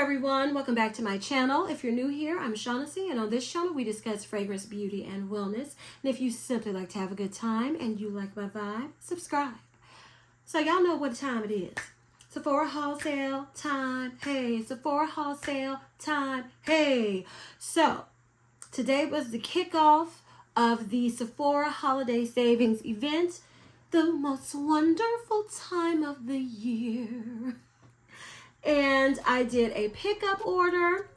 everyone, welcome back to my channel. If you're new here, I'm Shaughnessy, and on this channel we discuss fragrance, beauty, and wellness. And if you simply like to have a good time and you like my vibe, subscribe. So y'all know what time it is. Sephora haul sale time, hey. Sephora haul sale time, hey. So today was the kickoff of the Sephora holiday savings event, the most wonderful time of the year. And I did a pickup order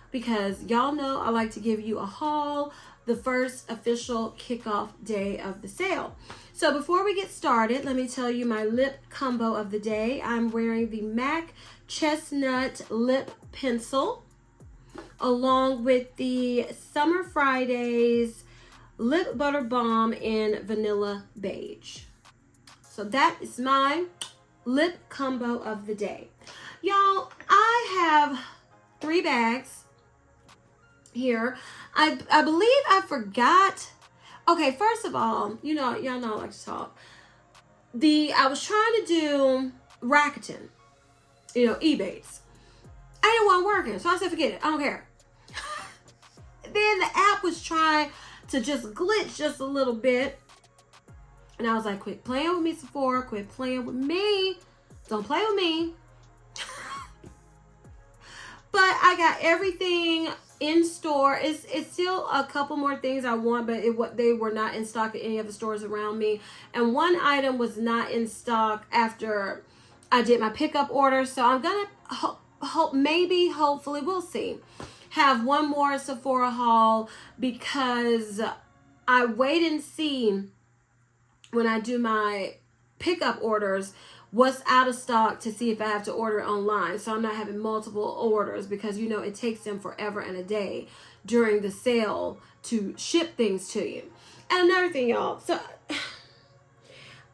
because y'all know I like to give you a haul the first official kickoff day of the sale. So before we get started, let me tell you my lip combo of the day. I'm wearing the MAC Chestnut Lip Pencil along with the Summer Fridays Lip Butter Balm in Vanilla Beige. So that is my lip combo of the day. Y'all, I have 3 bags here. I believe I forgot. Okay, first of all, y'all know I like to talk. I was trying to do Rakuten, Ebates. I didn't want working, so I said forget it. I don't care. Then the app was trying to just glitch just a little bit. And I was like, quit playing with me, Sephora. Quit playing with me. Don't play with me. But I got everything in store. It's still a couple more things I want, but they were not in stock at any of the stores around me. And one item was not in stock after I did my pickup order. So I'm going to hopefully, we'll see, have one more Sephora haul because I wait and see when I do my pickup orders what's out of stock to see if I have to order it online. So I'm not having multiple orders because it takes them forever and a day during the sale to ship things to you. And another thing, y'all, so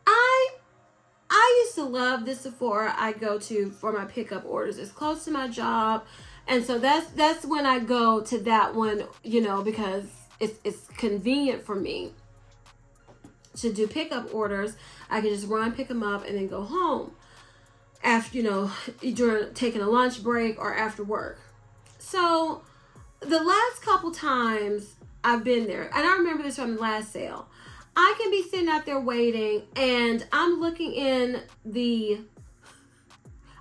I used to love this Sephora I go to for my pickup orders. It's close to my job, and so that's when I go to that one, because it's convenient for me to do pickup orders. I can just run, pick them up, and then go home after, during taking a lunch break or after work. So the last couple times I've been there, and I remember this from the last sale, I can be sitting out there waiting, and I'm looking in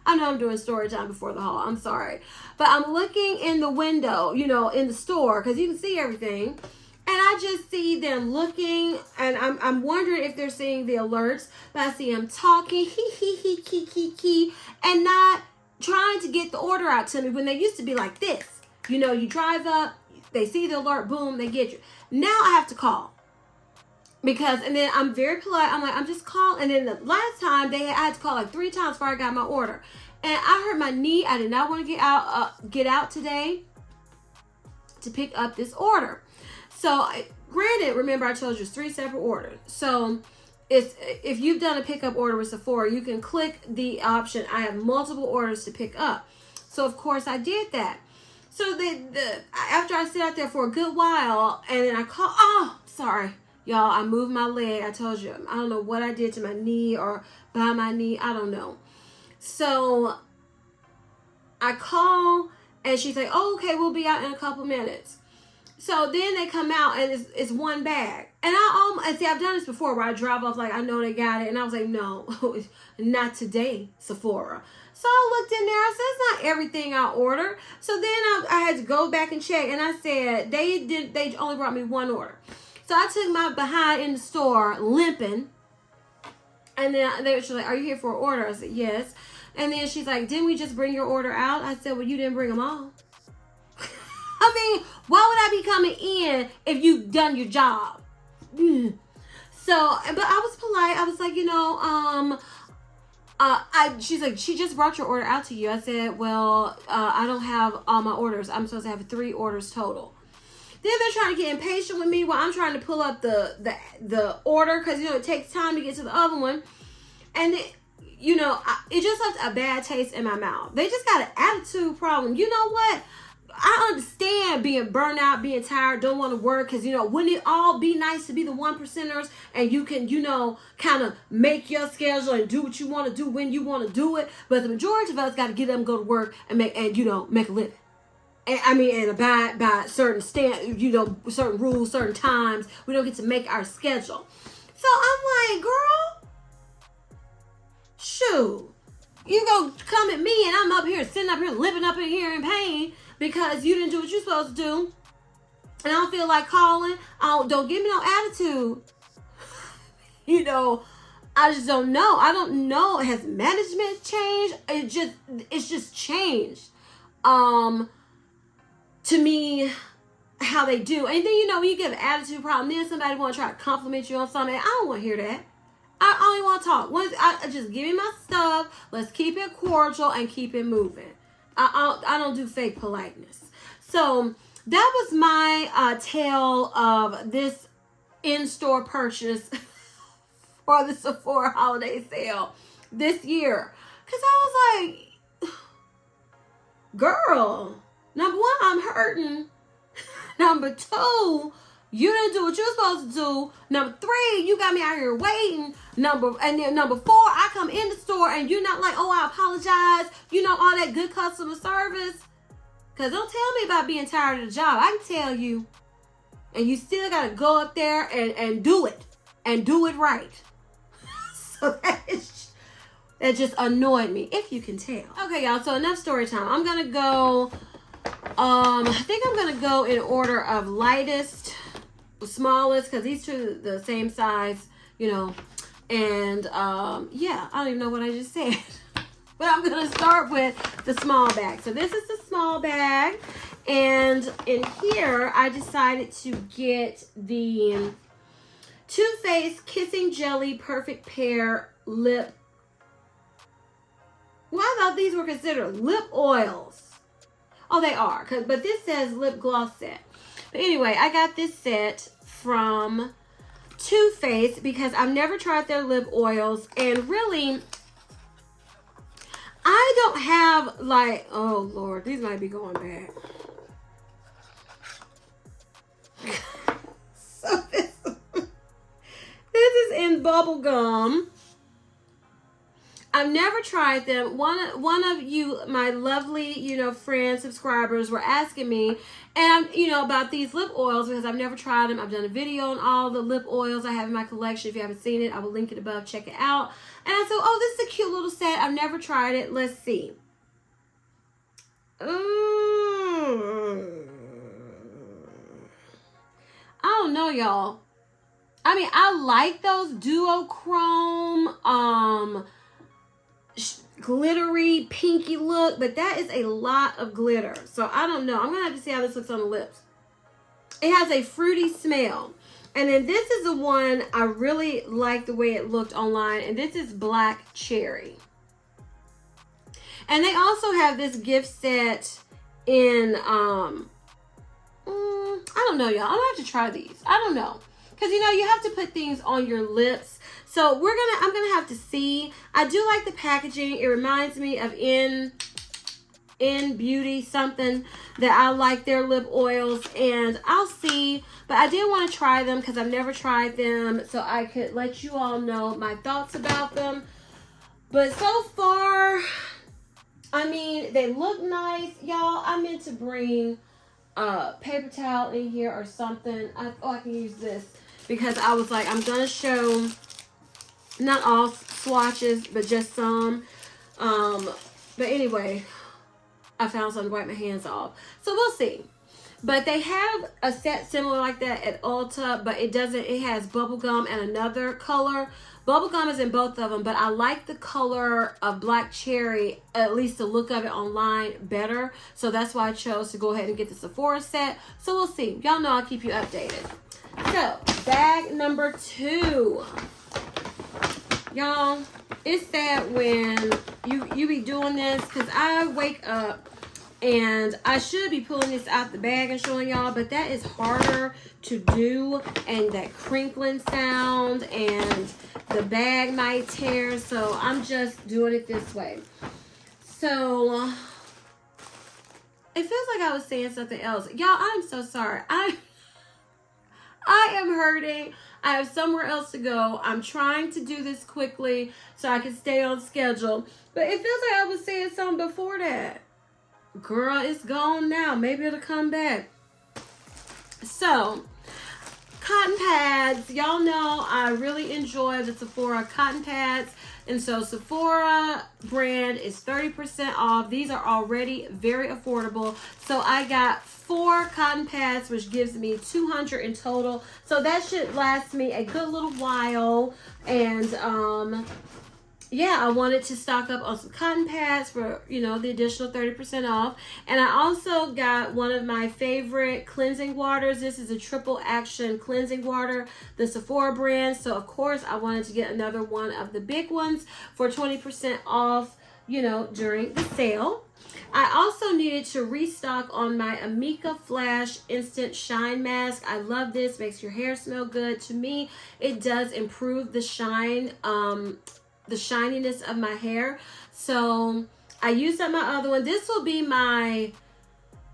I know I'm doing story time before the haul, I'm sorry, but I'm looking in the window, in the store, because you can see everything. And I just see them looking, and I'm wondering if they're seeing the alerts, but I see them talking, and not trying to get the order out to me when they used to be like this. You drive up, they see the alert, boom, they get you. Now I have to call. And then I'm very polite. I'm like, I'm just calling. And then the last time, I had to call like 3 times before I got my order. And I hurt my knee. I did not want to get out today to pick up this order. So, granted, remember I told you it's 3 separate orders. So, if you've done a pickup order with Sephora, you can click the option, I have multiple orders to pick up. So, of course, I did that. So, after I sit out there for a good while, and then I call, sorry, y'all, I moved my leg. I told you, I don't know what I did to my knee or by my knee. I don't know. So, I call, and she's like, oh, okay, we'll be out in a couple minutes. So then they come out, and it's 1 bag. And I've done this before where I drive off like I know they got it. And I was like, no, not today, Sephora. So I looked in there. I said, it's not everything I ordered. So then I had to go back and check. And I said, they only brought me 1 order. So I took my behind in the store limping. And then she was like, are you here for an order? I said, yes. And then she's like, didn't we just bring your order out? I said, well, you didn't bring them all. I mean, why would I be coming in if you've done your job? So, but I was polite. I was like, she's like, she just brought your order out to you. I said, well, I don't have all my orders. I'm supposed to have 3 orders total. Then they're trying to get impatient with me while I'm trying to pull up the order because, it takes time to get to the other one. And, it just left a bad taste in my mouth. They just got an attitude problem. You know what? I understand being burnt out, being tired, don't want to work, because, you know, wouldn't it all be nice to be the 1%ers and you can, you know, kind of make your schedule and do what you want to do when you want to do it. But the majority of us got to get up and go to work and make a living. And, I mean, and abide by certain certain rules, certain times. We don't get to make our schedule. So I'm like, girl, shoot, you gonna come at me and I'm up here, sitting up here, living up in here in pain because you didn't do what you're supposed to do. And I don't feel like calling. Don't give me no attitude. You know, I just don't know. I don't know. Has management changed? It's just changed. To me, how they do. And then, you know, when you get an attitude problem, then somebody want to try to compliment you on something. I don't want to hear that. I only want to talk. I just give me my stuff. Let's keep it cordial and keep it moving. I don't do fake politeness. So that was my tale of this in-store purchase for the Sephora holiday sale this year. Because I was like, girl, number one, I'm hurting. Number two, you didn't do what you're supposed to do. Number three, you got me out here waiting. Number four, I come in the store and you're not like, oh, I apologize. You know, all that good customer service. Because don't tell me about being tired of the job. I can tell you. And you still got to go up there and do it. And do it right. So that just annoyed me, if you can tell. Okay, y'all, so enough story time. I'm going to go, I think I'm going to go in order of lightest, smallest, because these two are the same size, you know. And, yeah, I don't even know what I just said. But I'm going to start with the small bag. So this is the small bag. And in here, I decided to get the Too Faced Kissing Jelly Perfect Pair Lip. Well, I thought these were considered lip oils. Oh, they are. But this says lip gloss set. But anyway, I got this set from Too Faced because I've never tried their lip oils. And really, I don't have like, oh Lord, these might be going back. So this is in bubble gum. I've never tried them. One of you, my lovely, you know, friends, subscribers, were asking me, and you know, about these lip oils because I've never tried them. I've done a video on all the lip oils I have in my collection. If you haven't seen it, I will link it above. Check it out. And I said, oh, this is a cute little set. I've never tried it. Let's see. I don't know, y'all. I mean, I like those duochrome, glittery pinky look, but that is a lot of glitter. So I don't know. I'm going to have to see how this looks on the lips. It has a fruity smell. And then this is the one I really like the way it looked online. And this is Black Cherry. And they also have this gift set in, I don't know, y'all. I'm going to have to try these. I don't know. Because, you know, you have to put things on your lips. So I'm going to have to see. I do like the packaging. It reminds me of In Beauty, something that I like their lip oils. And I'll see. But I did want to try them because I've never tried them. So I could let you all know my thoughts about them. But so far, I mean, they look nice. Y'all, I meant to bring a paper towel in here or something. I can use this. Because I was like, I'm going to show not all swatches, but just some. But anyway, I found something to wipe my hands off. So we'll see. But they have a set similar like that at Ulta, but it has bubblegum and another color. Bubblegum is in both of them, but I like the color of Black Cherry, at least the look of it online, better. So that's why I chose to go ahead and get the Sephora set. So we'll see. Y'all know I'll keep you updated. So, bag number 2. Y'all, it's sad when you be doing this because I wake up and I should be pulling this out the bag and showing y'all, but that is harder to do, and that crinkling sound and the bag might tear, so I'm just doing it this way. So, It feels like I was saying something else. Y'all, I'm so sorry. I am hurting. I have somewhere else to go. I'm trying to do this quickly so I can stay on schedule. But it feels like I was saying something before that. Girl, it's gone now. Maybe it'll come back. So, cotton pads. Y'all know I really enjoy the Sephora cotton pads. And so Sephora brand is 30% off. These are already very affordable. So I got 4 cotton pads, which gives me 200 in total. So that should last me a good little while. And yeah, I wanted to stock up on some cotton pads for, you know, the additional 30% off. And I also got one of my favorite cleansing waters. This is a triple action cleansing water, the Sephora brand. So, of course, I wanted to get another one of the big ones for 20% off, you know, during the sale. I also needed to restock on my Amika Flash Instant Shine Mask. I love this. Makes your hair smell good. To me, it does improve the shine, the shininess of my hair. So I used up my other one. This will be my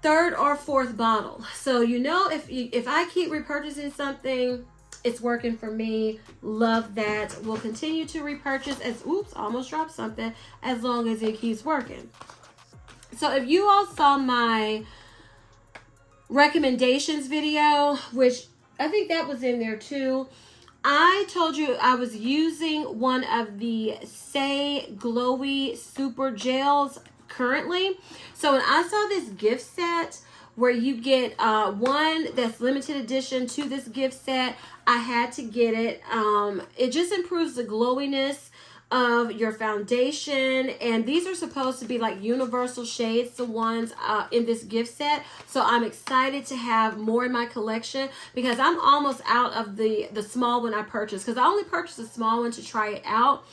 3rd or 4th bottle. So you know, if I keep repurchasing something, it's working for me. Love that. We'll continue to repurchase as, oops, almost dropped something, as long as it keeps working. So if you all saw my recommendations video, which I think that was in there too, I told you I was using one of the Say Glowy Super Gels currently. So when I saw this gift set where you get one that's limited edition to this gift set, I had to get it. It just improves the glowiness of your foundation, and these are supposed to be like universal shades, the ones in this gift set. So I'm excited to have more in my collection because I'm almost out of the small one I purchased, because I only purchased a small one to try it out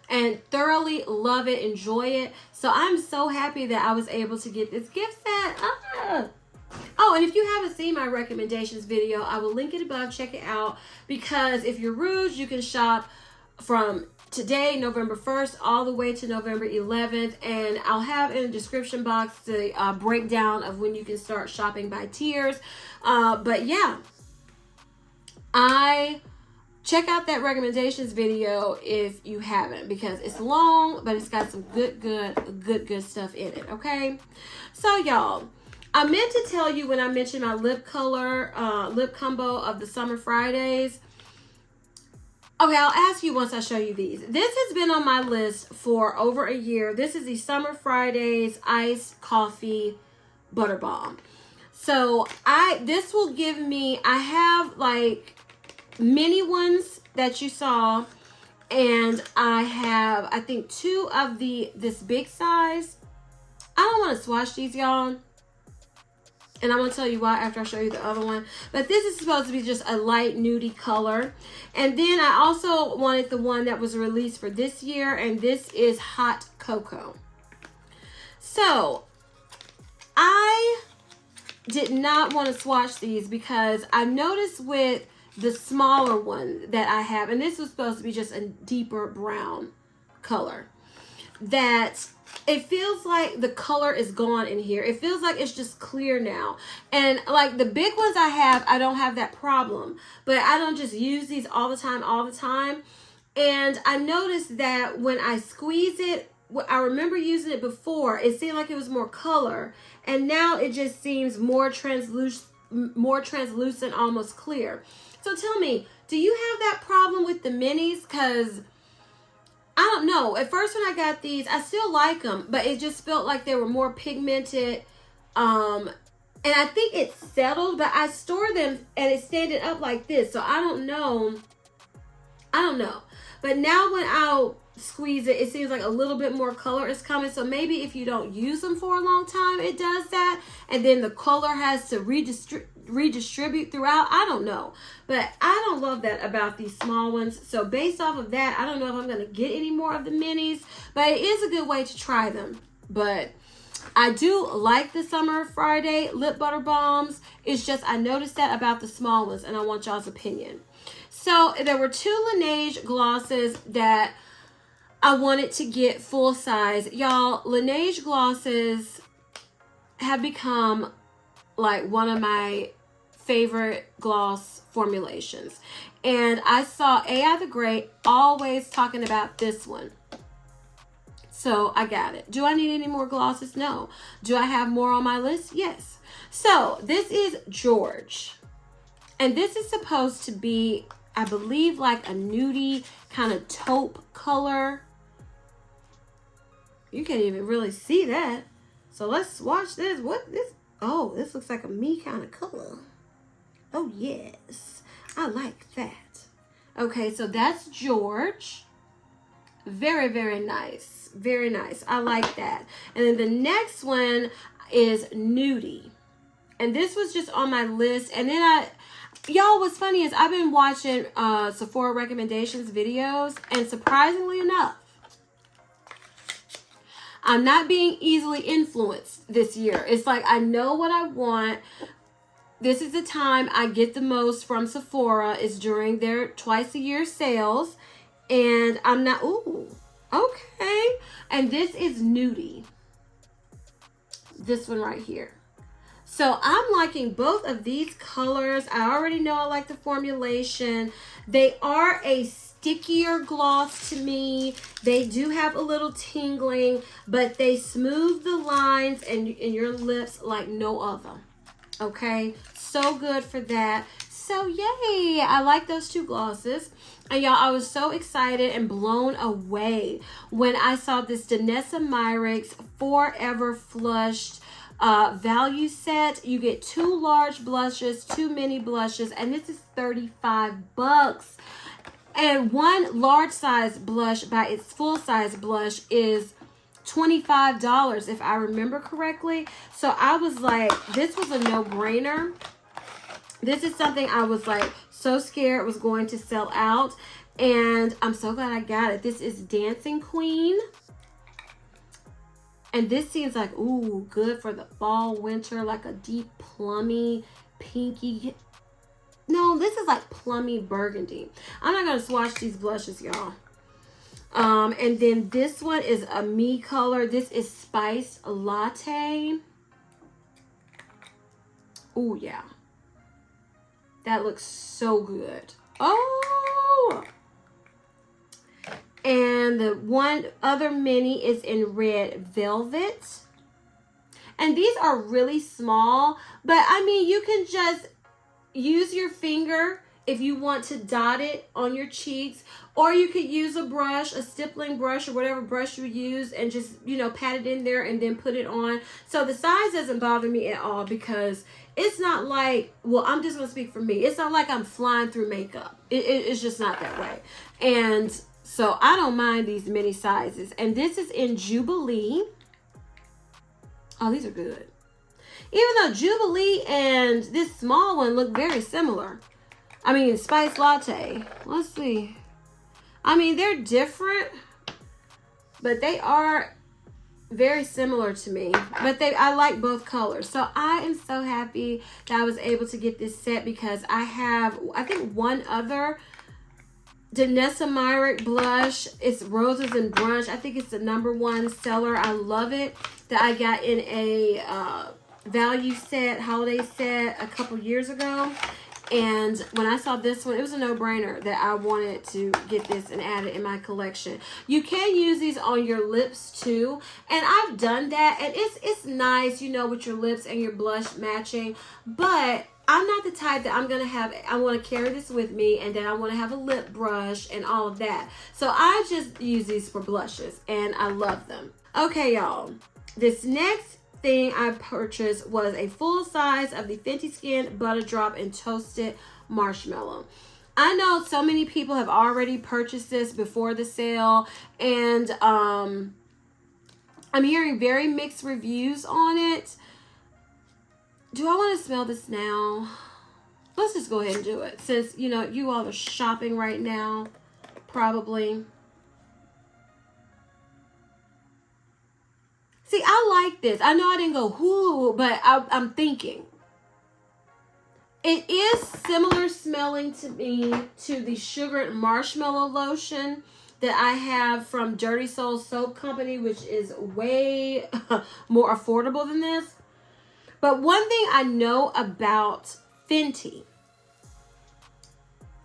and thoroughly love it, enjoy it. So I'm so happy that I was able to get this gift set. Oh, and if you haven't seen my recommendations video, I will link it above. Check it out, because if you're Rouge, you can shop from today, November 1st, all the way to November 11th. And I'll have in the description box the breakdown of when you can start shopping by tiers. But yeah, check out that recommendations video if you haven't, because it's long, but it's got some good stuff in it, okay? So y'all, I meant to tell you when I mentioned my lip color, lip combo of the Summer Fridays. Okay, I'll ask you once I show you these. This has been on my list for over a year. This is the Summer Fridays Iced Coffee Butter Balm. So this will give me, I have like mini ones that you saw, and I have, I think, 2 of this big size. I don't want to swatch these, y'all. And I'm going to tell you why after I show you the other one. But this is supposed to be just a light nudie color. And then I also wanted the one that was released for this year. And this is Hot Cocoa. So I did not want to swatch these because I noticed with the smaller one that I have, and this was supposed to be just a deeper brown color, that it feels like the color is gone in here. It feels like it's just clear now. And like the big ones I have, I don't have that problem. But I don't just use these all the time. And I noticed that when I squeeze it, I remember using it before, it seemed like it was more color. And now it just seems more translucent, almost clear. So tell me, do you have that problem with the minis? Because I don't know. At first when I got these, I still like them, but it just felt like they were more pigmented. And I think it's settled, but I store them and it's standing up like this. So I don't know. But now when I'll squeeze it, it seems like a little bit more color is coming. So maybe if you don't use them for a long time, it does that. And then the color has to redistribute throughout. I don't know. But I don't love that about these small ones. So based off of that, I don't know if I'm going to get any more of the minis. But it is a good way to try them. But I do like the Summer Friday lip butter balms. It's just I noticed that about the small ones, and I want y'all's opinion. So there were 2 Laneige glosses that I wanted to get full size. Y'all, Laneige glosses have become like one of my favorite gloss formulations. And I saw AI the Great always talking about this one. So I got it. Do I need any more glosses? No. Do I have more on my list? Yes. So this is George. And this is supposed to be, I believe, like a nudie kind of taupe color. You can't even really see that. So let's swatch this. What this? Oh, this looks like a me kind of color. Oh, yes. I like that. Okay, so that's George. Very, very nice. Very nice. I like that. And then the next one is Nudie. And this was just on my list. And then y'all, what's funny is I've been watching Sephora recommendations videos. And surprisingly enough, I'm not being easily influenced this year. It's like I know what I want. This is the time I get the most from Sephora. Is during their twice-a-year sales. And I'm not... Ooh, okay. And this is Nudie. This one right here. So I'm liking both of these colors. I already know I like the formulation. They are a stickier gloss to me. They do have a little tingling, but they smooth the lines in your lips like no other. Okay, so good for that. So yay, I like those two glosses. And y'all, I was so excited and blown away when I saw this Danessa Myricks Forever Flushed value set. You get 2 large blushes, 2 mini blushes, and this is $35. And one large size blush by its full size blush is $25 if I remember correctly. So I was like, this was a no-brainer. This is something I was like so scared it was going to sell out, and I'm so glad I got it. This is Dancing Queen. And this seems like, ooh, good for the fall, winter, like a deep plummy, pinky. No, this is like plummy burgundy. I'm not going to swatch these blushes, y'all. And then this one is a me color. This is Spiced Latte. Ooh, yeah. That looks so good. Oh! And the one other mini is in Red Velvet. And these are really small, but I mean, you can just use your finger if you want to dot it on your cheeks, or you could use a brush, a stippling brush or whatever brush you use, and just, you know, pat it in there and then put it on. So the size doesn't bother me at all because it's not like, well, I'm just going to speak for me. It's not like I'm flying through makeup. It's just not that way. And so I don't mind these mini sizes. And this is in Jubilee. Oh, these are good. Even though Jubilee and this small one look very similar. I mean, Spiced Latte. Let's see. I mean, they're different, but they are very similar to me. But I like both colors. So I am so happy that I was able to get this set because I have, I think, one other Danessa Myricks blush. It's Roses and Brunch. I think it's the #1 seller. I love it. That I got in a value set, holiday set a couple years ago. And when I saw this one, it was a no-brainer that I wanted to get this and add it in my collection. You can use these on your lips too. And I've done that. And it's nice, you know, with your lips and your blush matching. But I'm not the type that I want to carry this with me and then I want to have a lip brush and all of that. So I just use these for blushes and I love them. Okay, y'all. This next thing I purchased was a full size of the Fenty Skin Butter Drop and Toasted Marshmallow. I know so many people have already purchased this before the sale, and I'm hearing very mixed reviews on it. Do I want to smell this now? Let's just go ahead and do it since, you know, you all are shopping right now, probably. See, I like this. I know I didn't go whoo, but I'm thinking. It is similar smelling to me to the Sugared Marshmallow Lotion that I have from Dirty Soul Soap Company, which is way more affordable than this. But one thing I know about Fenty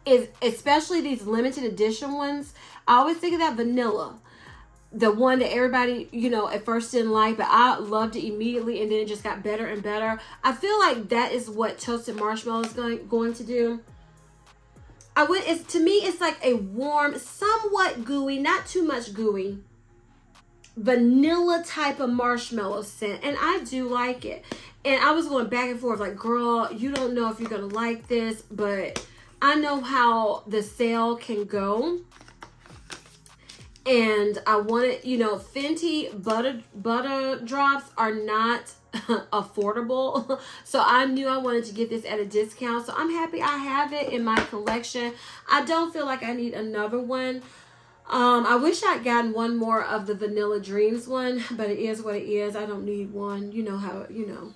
is, especially these limited edition ones, I always think of that vanilla. The one that everybody, you know, at first didn't like, but I loved it immediately, and then it just got better and better. I feel like that is what toasted marshmallow is going to do. To me, it's like a warm, somewhat gooey, not too much gooey, vanilla type of marshmallow scent, and I do like it. And I was going back and forth like, girl, you don't know if you're gonna like this, but I know how the sale can go. And I wanted, you know, Fenty butter drops are not affordable. So I knew I wanted to get this at a discount. So I'm happy I have it in my collection. I don't feel like I need another one. I wish I'd gotten one more of the Vanilla Dreams one, but it is what it is. I don't need one. You know how, you know.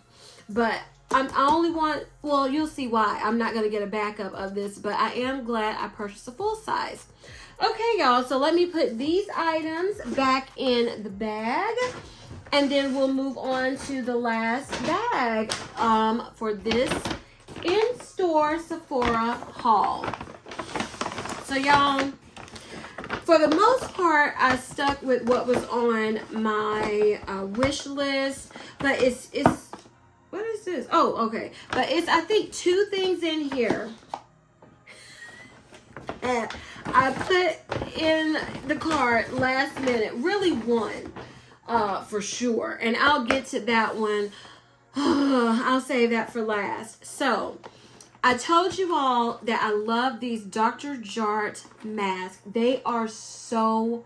But I only want, well, you'll see why. I'm not going to get a backup of this, but I am glad I purchased a full size. Okay, y'all, so let me put these items back in the bag, and then we'll move on to the last bag for this in-store Sephora haul. So, y'all, for the most part, I stuck with what was on my wish list, but it's what is this? Oh, okay, but it's, I think, 2 things in here. I put in the cart last minute, really one for sure, and I'll get to that one. I'll save that for last. So I told you all that I love these Dr. Jart masks. They are so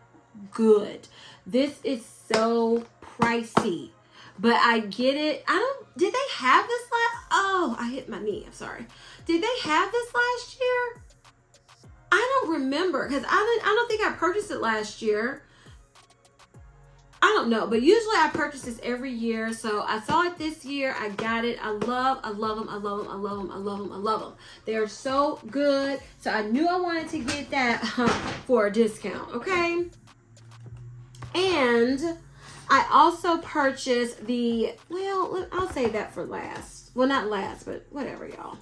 good. This is so pricey, but I get it. Did they have this last? Oh, I hit my knee. I'm sorry. Did they have this last year? I don't remember, because I don't think I purchased it last year. I don't know, but usually I purchase this every year. So I saw it this year. I got it. I love them. I love them. I love them. I love them. They're so good. So I knew I wanted to get that for a discount. Okay. And I also purchased I'll save that for last. Well, not last, but whatever, y'all.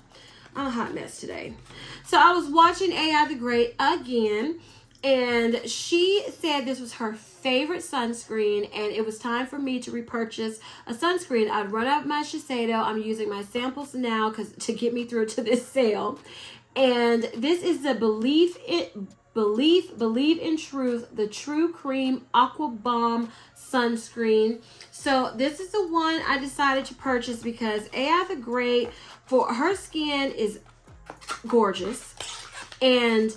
I'm a hot mess today. So I was watching AI the Great again, and she said this was her favorite sunscreen, and it was time for me to repurchase a sunscreen. I'd run out my Shiseido. I'm using my samples now to get me through to this sale. And this is the Believe in Truth, the True Cream Aqua Bomb sunscreen. So this is the one I decided to purchase because AI the Great, for her skin is gorgeous, and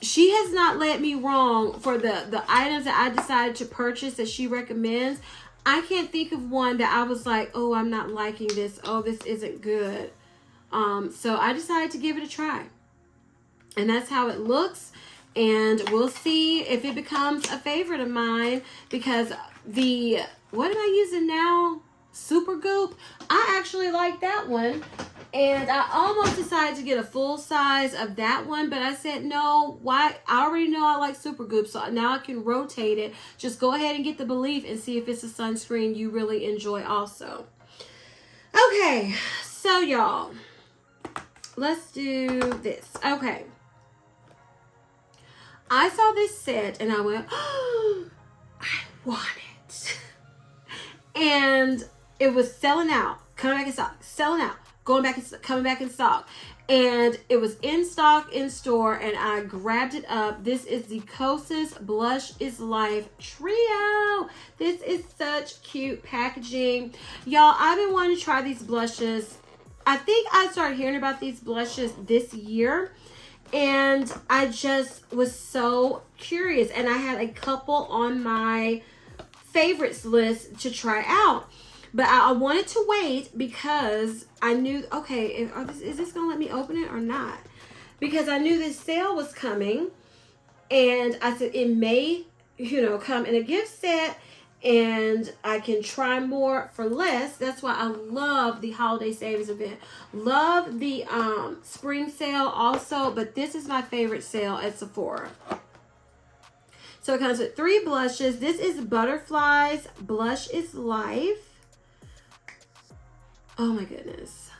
she has not led me wrong for the items that I decided to purchase that she recommends. I can't think of one that I was like, oh, I'm not liking this. Oh, this isn't good. So I decided to give it a try, and that's how it looks. And we'll see if it becomes a favorite of mine, because what am I using now? Super Goop. I actually like that one. And I almost decided to get a full size of that one, but I said, no, why? I already know I like Super Goop, so now I can rotate it. Just go ahead and get the Believe and see if it's a sunscreen you really enjoy also. Okay, so y'all, let's do this. Okay. I saw this set and I went, oh, I want it. And it was selling out, coming back in stock, selling out, coming back in stock. And it was in stock in store, and I grabbed it up. This is the Kosas Blush is Life Trio. This is such cute packaging. Y'all, I've been wanting to try these blushes. I think I started hearing about these blushes this year, and I just was so curious. And I had a couple on my favorites list to try out. But I wanted to wait because I knew, okay, is this going to let me open it or not? Because I knew this sale was coming. And I said it may, come in a gift set. And I can try more for less. That's why I love the holiday savings event. Love the spring sale also. But this is my favorite sale at Sephora. So it comes with 3 blushes. This is Butterflies Blush is Life. Oh my goodness.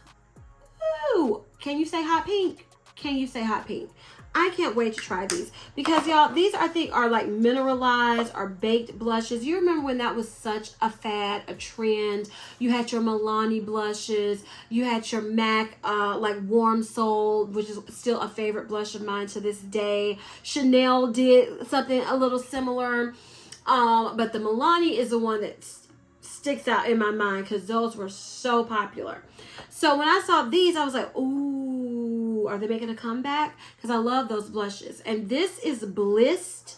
Ooh, can you say hot pink? Can you say hot pink? I can't wait to try these because y'all, these I think are like mineralized or baked blushes. You remember when that was such a fad, a trend? You had your Milani blushes, you had your MAC like Warm Soul, which is still a favorite blush of mine to this day. Chanel did something a little similar, but the Milani is the one that sticks out in my mind because those were so popular. So when I saw these, I was like, ooh, are they making a comeback? Because I love those blushes. And this is Blissed.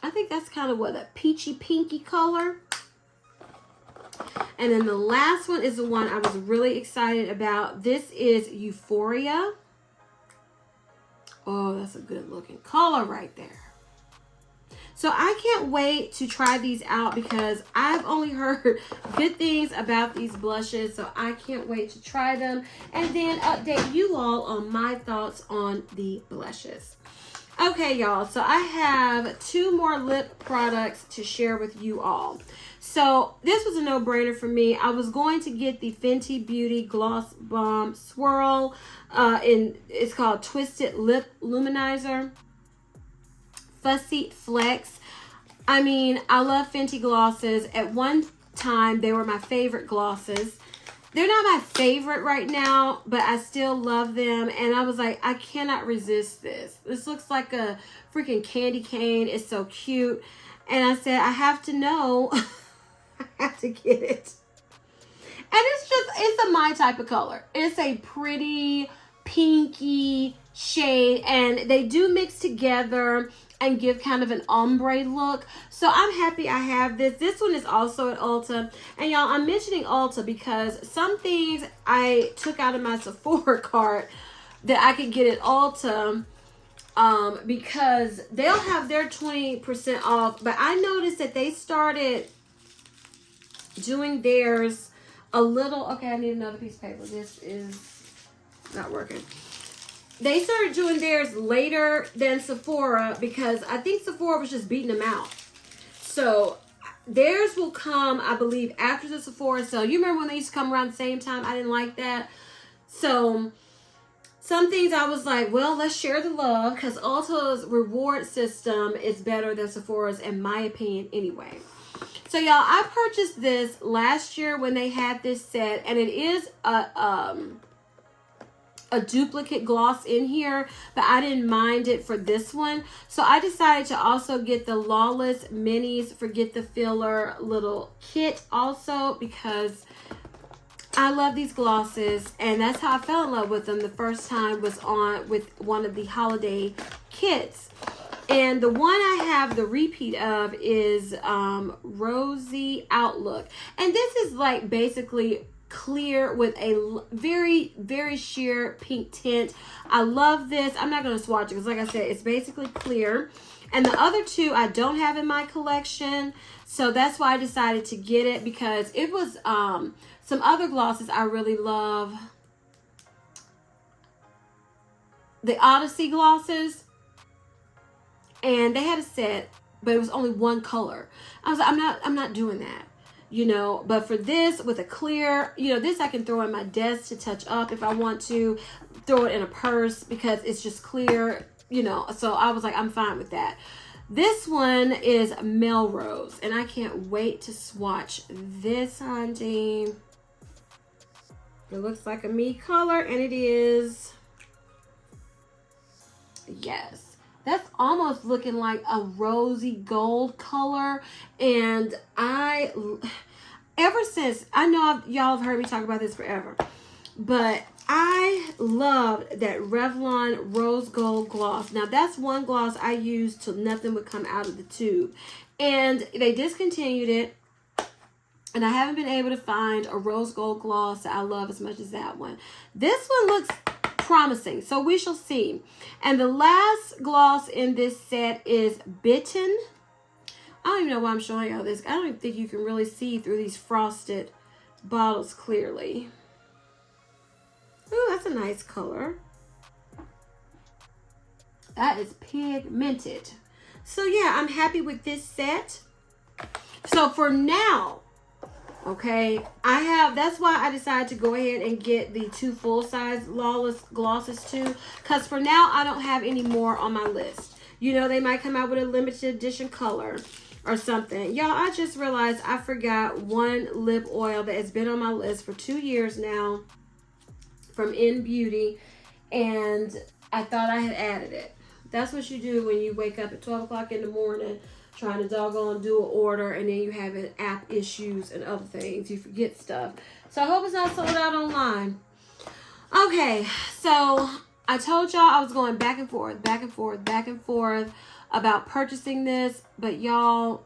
I think that's kind of what, a peachy pinky color. And then the last one is the one I was really excited about. This is Euphoria. Oh, that's a good looking color right there. So I can't wait to try these out because I've only heard good things about these blushes. So I can't wait to try them and then update you all on my thoughts on the blushes. Okay, y'all. So I have 2 more lip products to share with you all. So this was a no-brainer for me. I was going to get the Fenty Beauty Gloss Bomb Swirl. It's called Twisted Lip Luminizer. Fussy Flex. I mean, I love Fenty glosses. At one time, they were my favorite glosses. They're not my favorite right now, but I still love them. And I was like, I cannot resist this. This looks like a freaking candy cane. It's so cute. And I said, I have to know. I have to get it. And it's my type of color. It's a pretty pinky shade. And they do mix together and give kind of an ombre look. So I'm happy I have this. This one is also at Ulta. And y'all, I'm mentioning Ulta because some things I took out of my Sephora cart that I could get at Ulta because they'll have their 20% off. But I noticed that they started doing theirs a little. Okay, I need another piece of paper. This is not working. They started doing theirs later than Sephora because I think Sephora was just beating them out. So theirs will come, I believe, after the Sephora sale. You remember when they used to come around the same time? I didn't like that. So some things I was like, well, let's share the love because Ulta's reward system is better than Sephora's in my opinion anyway. So y'all, I purchased this last year when they had this set, and it is a duplicate gloss in here, but I didn't mind it for this one. So I decided to also get the Lawless Minis Forget the Filler little kit also because I love these glosses, and that's how I fell in love with them the first time was with one of the holiday kits. And the one I have the repeat of is Rosy Outlook. And this is like basically clear with a very, very sheer pink tint. I love this. I'm not going to swatch it because like I said, it's basically clear. And the other 2 I don't have in my collection. So that's why I decided to get it because it was some other glosses I really love. The Odyssey glosses. And they had a set, but it was only one color. I was like, I'm not doing that. You know, but for this with a clear, you know, this I can throw in my desk to touch up if I want to, throw it in a purse because it's just clear, you know. So I was like, I'm fine with that. This one is Melrose, and I can't wait to swatch this, honey. It looks like a me color, and it is. Yes. That's almost looking like a rosy gold color. And ever since, I know y'all have heard me talk about this forever, but I loved that Revlon Rose Gold Gloss. Now, that's one gloss I used till nothing would come out of the tube. And they discontinued it. And I haven't been able to find a rose gold gloss that I love as much as that one. This one looks promising, so we shall see. And the last gloss in this set is Bitten. I don't even know why I'm showing y'all this. I don't even think you can really see through these frosted bottles clearly. Ooh, that's a nice color. That is pigmented. So yeah, I'm happy with this set. So for now, Okay, that's why I decided to go ahead and get the 2 full-size Lawless glosses too, because for now I don't have any more on my list. You know, they might come out with a limited edition color or something. Y'all, I just realized I forgot one lip oil that has been on my list for 2 years now from In Beauty, and I thought I had added it. That's what you do when you wake up at 12 o'clock in the morning trying to doggone do an order, and then you have app issues and other things. You forget stuff. So I hope it's not sold out online. Okay, so I told y'all I was going back and forth about purchasing this, but y'all,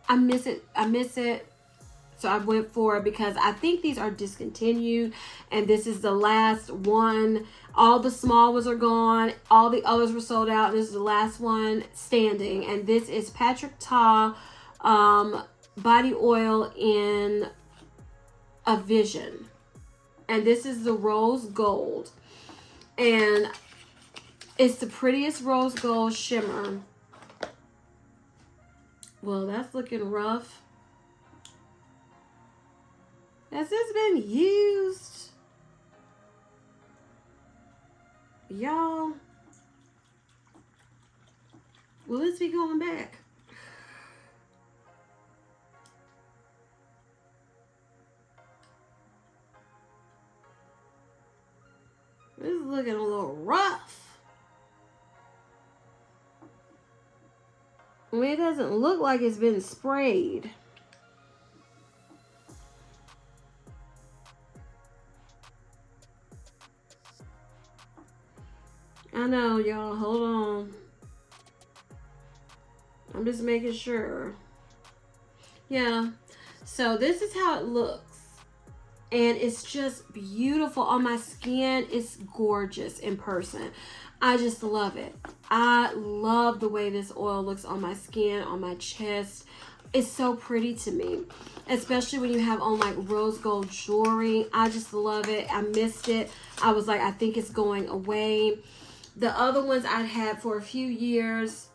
I miss it. So I went for it because I think these are discontinued, and this is the last one. All the small ones are gone. All the others were sold out. This is the last one standing, and this is Patrick Ta body oil in a Vision, and this is the rose gold, and it's the prettiest rose gold shimmer. Well, that's looking rough. Has this been used? Y'all, will this be going back? This is looking a little rough. I mean, it doesn't look like it's been sprayed. I know, y'all. Hold on. I'm just making sure. Yeah. So this is how it looks. And it's just beautiful on my skin. It's gorgeous in person. I just love it. I love the way this oil looks on my skin, on my chest. It's so pretty to me, especially when you have on like rose gold jewelry. I just love it. I missed it. I was like, I think it's going away. The other ones I'd had for a few years,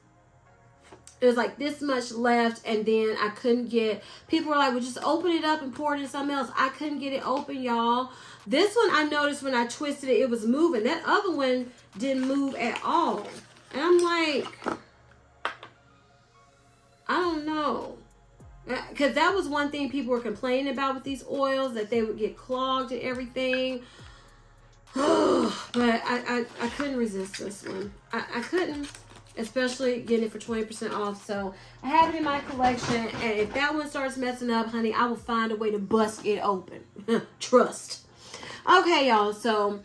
it was like this much left, and then I couldn't get, people were like, well, just open it up and pour it in something else. I couldn't get it open, y'all. This one, I noticed when I twisted it, it was moving. That other one didn't move at all. And I'm like, I don't know. Because that was one thing people were complaining about with these oils, that they would get clogged and everything. But I couldn't resist this one. I couldn't, especially getting it for 20% off. So I have it in my collection, and if that one starts messing up, honey, I will find a way to bust it open. Trust. Okay, y'all. So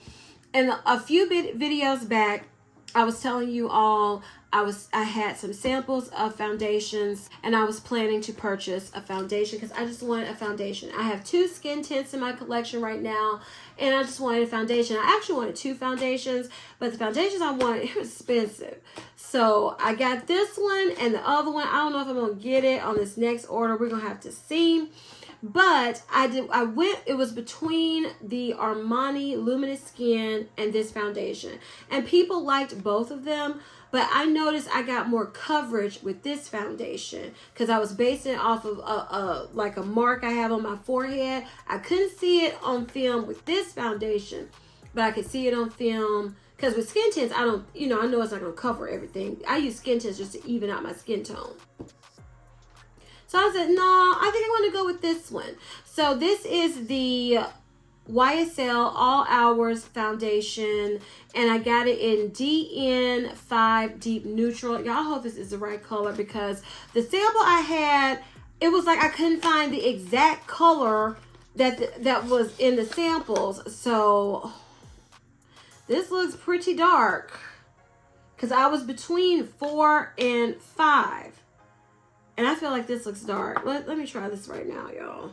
in a few videos back, I was telling you all I had some samples of foundations, and I was planning to purchase a foundation because I just wanted a foundation. I have 2 skin tints in my collection right now, and I just wanted a foundation. I actually wanted 2 foundations, but the foundations I wanted, it was expensive. So I got this one and the other one. I don't know if I'm going to get it on this next order. We're going to have to see. But it was between the Armani Luminous Skin and this foundation. And people liked both of them. But I noticed I got more coverage with this foundation because I was basing it off of like a mark I have on my forehead. I couldn't see it on film with this foundation, but I could see it on film because with skin tints, I know it's not going to cover everything. I use skin tints just to even out my skin tone. So I said, no, I think I want to go with this one. So this is the YSL All Hours Foundation, and I got it in DN5 Deep Neutral. Y'all, hope this is the right color because the sample I had, it was like I couldn't find the exact color that was in the samples. So this looks pretty dark because I was between 4 and 5. And I feel like this looks dark. Let me try this right now, y'all.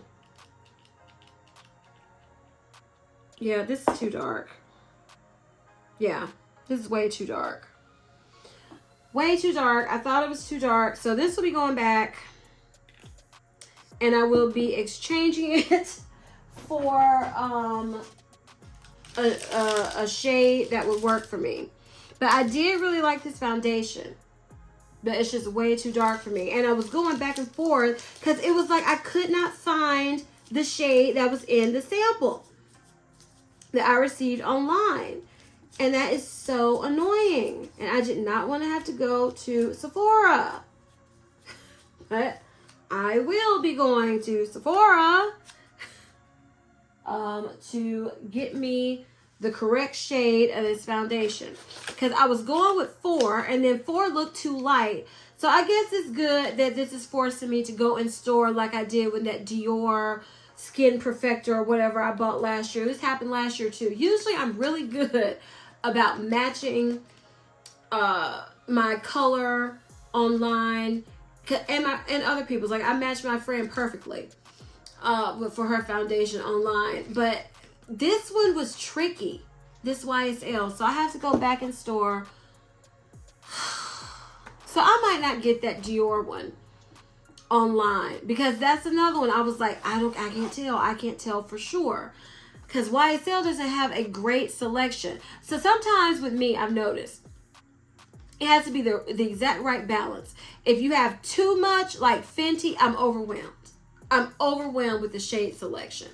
Yeah, this is too dark. Yeah, this is way too dark. Way too dark. I thought it was too dark. So this will be going back. And I will be exchanging it for a shade that would work for me. But I did really like this foundation. but it's just way too dark for me. And I was going back and forth because it was like I could not find the shade that was in the sample that I received online. And that is so annoying. And I did not want to have to go to Sephora. But I will be going to Sephora to get me the correct shade of this foundation. Because I was going with 4, and then 4 looked too light. So I guess it's good that this is forcing me to go in store like I did with that Dior Skin Perfector or whatever I bought last year. This happened last year too. Usually I'm really good about matching my color online and other people's. Like I matched my friend perfectly for her foundation online. But this one was tricky, this YSL. So I have to go back in store. So I might not get that Dior one online because that's another one I was like, I can't tell for sure. Because YSL doesn't have a great selection. So sometimes with me, I've noticed it has to be the exact right balance. If you have too much, like Fenty, I'm overwhelmed. I'm overwhelmed with the shade selection.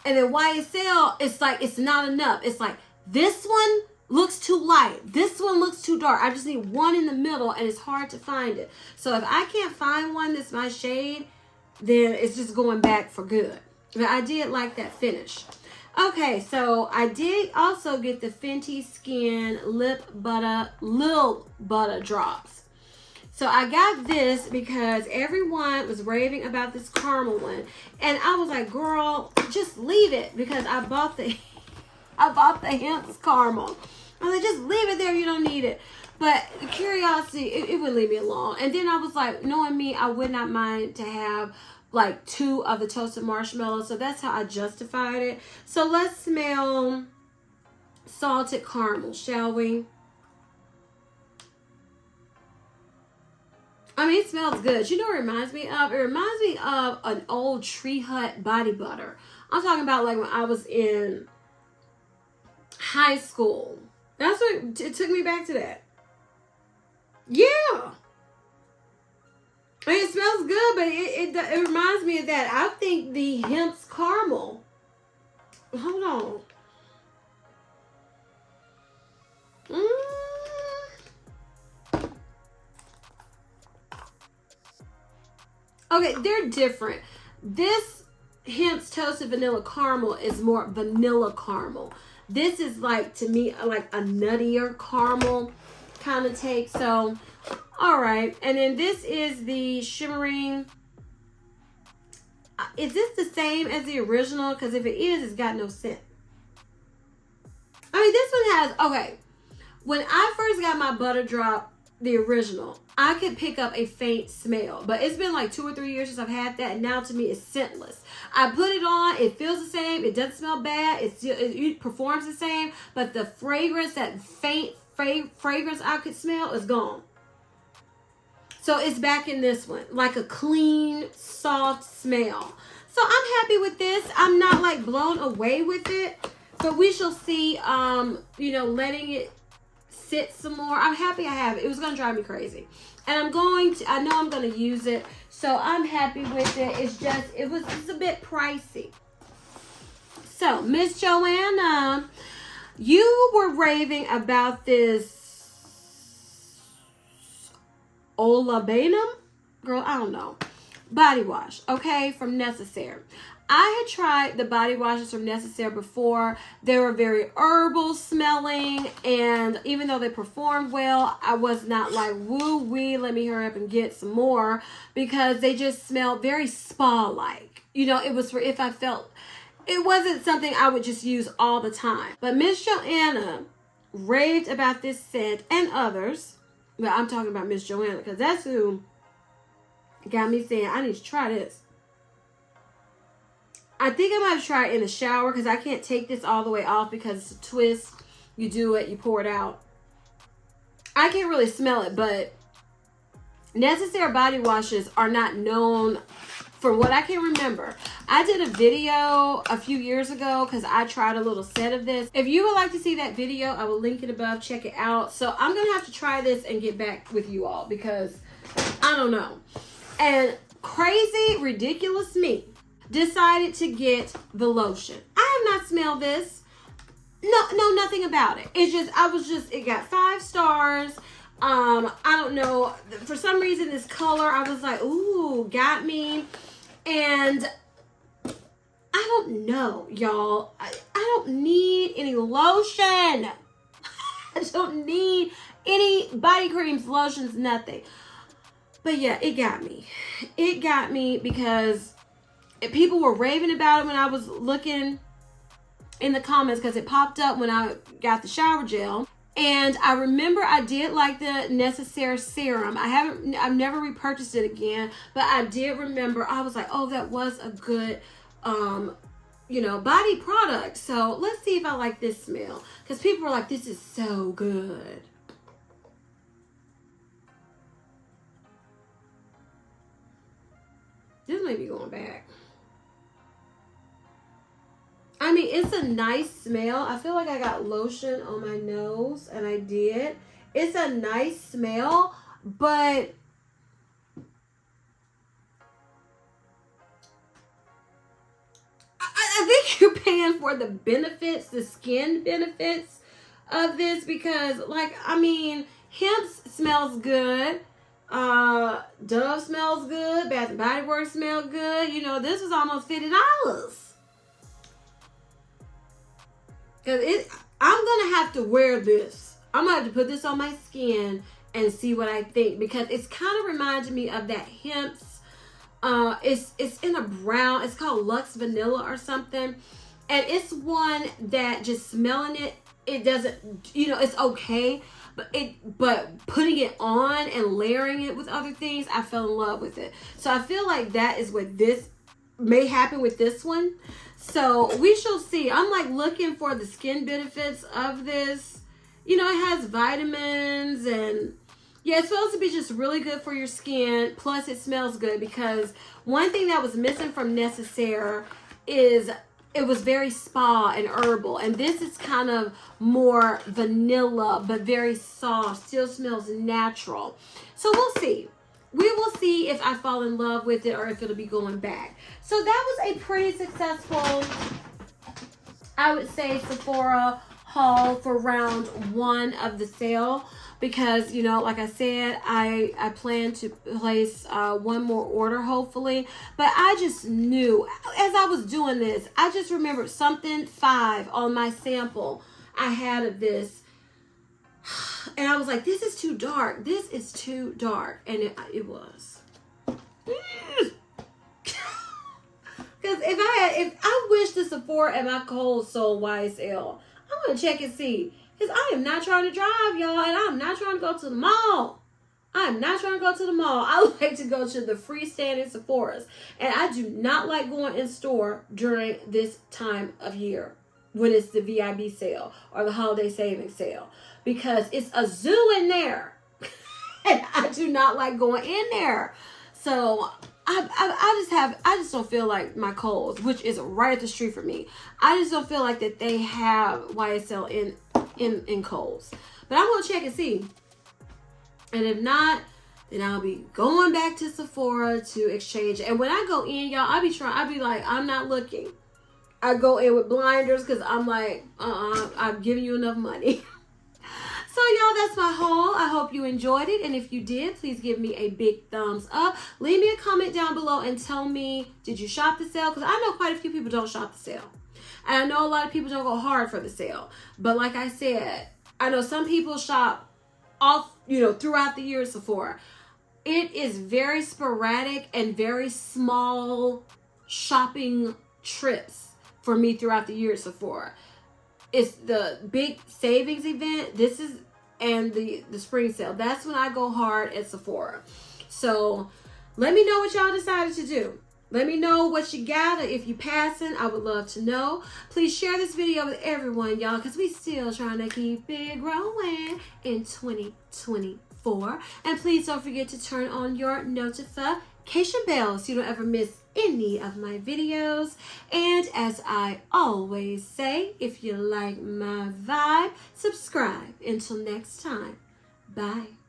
And then YSL, it's like, it's not enough. It's like, this one looks too light. This one looks too dark. I just need one in the middle, and it's hard to find it. So if I can't find one that's my shade, then it's just going back for good. But I did like that finish. Okay, so I did also get the Fenty Skin Lil Butter Drops. So I got this because everyone was raving about this caramel one. And I was like, girl, just leave it. Because I bought the Hemp's caramel. I was like, just leave it there. You don't need it. But curiosity, it would leave me alone. And then I was like, knowing me, I would not mind to have like 2 of the toasted marshmallows. So that's how I justified it. So let's smell salted caramel, shall we? I mean, it smells good. You know what it reminds me of? It reminds me of an old Tree Hut body butter. I'm talking about like when I was in high school. That's what it took me back to that. Yeah. I mean, it smells good, but it reminds me of that. I think the Hemp's caramel. Hold on. Okay, they're different. This Hemp's toasted vanilla caramel is more vanilla caramel. This is like, to me, like a nuttier caramel kind of take. So, all right. And then this is the shimmering. Is this the same as the original? Because if it is, it's got no scent. I mean, this one has, okay. When I first got my Butter Drop, the original, I could pick up a faint smell. But it's been like 2 or 3 years since I've had that. And now to me, it's scentless. I put it on. It feels the same. It doesn't smell bad. It performs the same. But the fragrance, that faint fragrance I could smell, is gone. So it's back in this one. Like a clean, soft smell. So I'm happy with this. I'm not like blown away with it. But we shall see, you know, letting it sit some more. I'm happy I have it. It was going to drive me crazy. And I know I'm going to use it. So I'm happy with it. It's just, it's a bit pricey. So, Miss Joanna, you were raving about this Olabanum? Girl, I don't know. Body wash, okay, from Necessaire. I had tried the body washes from Necessaire before. They were very herbal smelling, and even though they performed well, I was not like, woo-wee, let me hurry up and get some more, because they just smelled very spa-like. You know, it was for if I felt, it wasn't something I would just use all the time. But Miss Joanna raved about this scent and others. Well, I'm talking about Miss Joanna, because that's who got me saying, I need to try this. I think I might have tried it in the shower because I can't take this all the way off because it's a twist. You do it, you pour it out. I can't really smell it, but Necessaire body washes are not known from what I can remember, I did a video a few years ago because I tried a little set of this. If you would like to see that video, I will link it above. Check it out. So I'm going to have to try this and get back with you all because I don't know. And crazy, ridiculous me decided to get the lotion. I have not smelled this. No, nothing about it. It's just, it got 5 stars. I don't know. For some reason, this color, I was like, ooh, got me. And I don't know, y'all. I don't need any lotion. I don't need any body creams, lotions, nothing. But yeah, it got me. It got me because people were raving about it when I was looking in the comments because it popped up when I got the shower gel. And I remember I did like the Necessaire serum. I've never repurchased it again, but I did remember, I was like, oh, that was a good, body product. So let's see if I like this smell. Because people were like, this is so good. This may be going back. I mean, it's a nice smell. I feel like I got lotion on my nose, and I did. It's a nice smell, but I think you're paying for the benefits, the skin benefits of this because, like, I mean, hemp smells good. Dove smells good. Bath and Body Works smell good. You know, this was almost $50. Because I'm going to have to wear this. I'm going to have to put this on my skin and see what I think. Because it's kind of reminded me of that hemp's. It's in a brown. It's called Luxe Vanilla or something. And it's one that just smelling it, it doesn't, it's okay. But putting it on and layering it with other things, I fell in love with it. So I feel like that is what this may happen with this one. So we shall see. I'm like looking for the skin benefits of this. It has vitamins and yeah, it's supposed to be just really good for your skin. Plus it smells good because one thing that was missing from Necessaire is it was very spa and herbal. And this is kind of more vanilla, but very soft. Still smells natural. So we'll see. We will see if I fall in love with it or if it'll be going back. So that was a pretty successful, I would say, Sephora haul for round 1 of the sale. Because, like I said, I plan to place one more order, hopefully. But I just knew, as I was doing this, I just remembered something 5 on my sample I had of this. And I was like, this is too dark. This is too dark. And it was. Because if I wish the Sephora at my Kohl's sold YSL, I'm going to check and see. Because I am not trying to drive, y'all. And I'm not trying to go to the mall. I'm not trying to go to the mall. I like to go to the freestanding Sephoras. And I do not like going in store during this time of year. When it's the VIB sale or the holiday savings sale. Because it's a zoo in there. And I do not like going in there. So I just don't feel like my Kohl's, which is right at the street for me. I just don't feel like that they have YSL in Kohl's. But I'm going to check and see. And if not, then I'll be going back to Sephora to exchange it. And when I go in, y'all, I'll be like, I'm not looking. I go in with blinders because I'm like, I'm giving you enough money. So, y'all, that's my haul. I hope you enjoyed it. And if you did, please give me a big thumbs up. Leave me a comment down below and tell me, did you shop the sale? Because I know quite a few people don't shop the sale. And I know a lot of people don't go hard for the sale. But like I said, I know some people shop off, throughout the year at Sephora. It is very sporadic and very small shopping trips for me throughout the year at Sephora. It's the big savings event. And the spring sale. That's when I go hard at Sephora. So let me know what y'all decided to do. Let me know what you got. If you passing, I would love to know. Please share this video with everyone, y'all, because we still trying to keep it growing in 2024. And please don't forget to turn on your notifications bell so you don't ever miss any of my videos. And as I always say, if you like my vibe, subscribe. Until next time, bye.